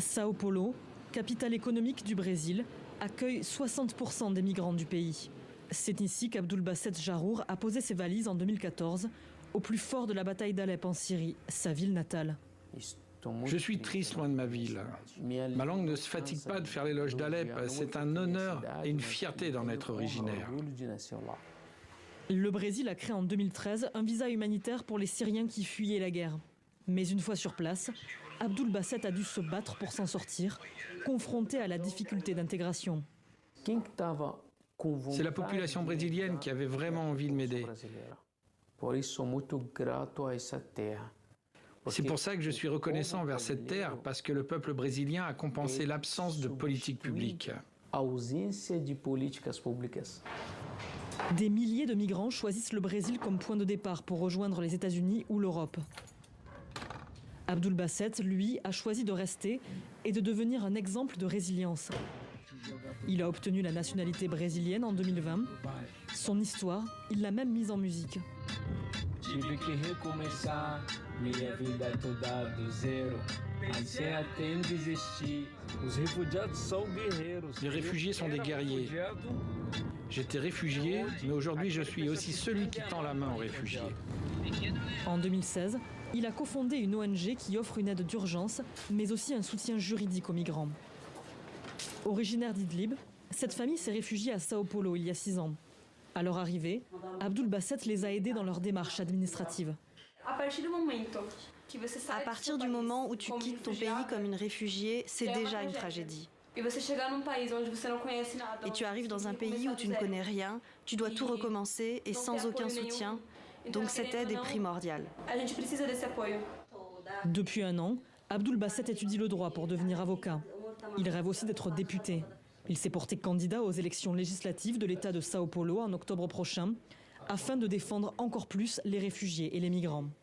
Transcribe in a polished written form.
Sao Paulo, capitale économique du Brésil, accueille 60% des migrants du pays. C'est ici qu'Abdulbaset Jarour a posé ses valises en 2014, au plus fort de la bataille d'Alep en Syrie, sa ville natale. Je suis triste loin de ma ville. Ma langue ne se fatigue pas de faire l'éloge d'Alep. C'est un honneur et une fierté d'en être originaire. Le Brésil a créé en 2013 un visa humanitaire pour les Syriens qui fuyaient la guerre. Mais une fois sur place, Abdulbaset a dû se battre pour s'en sortir, confronté à la difficulté d'intégration. C'est la population brésilienne qui avait vraiment envie de m'aider. C'est pour ça que je suis reconnaissant envers cette terre, parce que le peuple brésilien a compensé l'absence de politique publique. Des milliers de migrants choisissent le Brésil comme point de départ pour rejoindre les États-Unis ou l'Europe. Abdulbaset, lui, a choisi de rester et de devenir un exemple de résilience. Il a obtenu la nationalité brésilienne en 2020. Son histoire, il l'a même mise en musique. Les réfugiés sont des guerriers. J'étais réfugié, mais aujourd'hui je suis aussi celui qui tend la main aux réfugiés. En 2016, il a cofondé une ONG qui offre une aide d'urgence, mais aussi un soutien juridique aux migrants. Originaire d'Idlib, cette famille s'est réfugiée à Sao Paulo il y a 6 ans. À leur arrivée, Abdulbaset les a aidés dans leur démarche administrative. À partir du moment où tu quittes ton pays comme une réfugiée, c'est déjà une tragédie. Et tu arrives dans un pays où tu ne connais rien, tu dois tout recommencer et sans aucun soutien. Donc cette aide est primordiale. Depuis 1 an, Abdulbaset étudie le droit pour devenir avocat. Il rêve aussi d'être député. Il s'est porté candidat aux élections législatives de l'État de Sao Paulo en octobre prochain, afin de défendre encore plus les réfugiés et les migrants.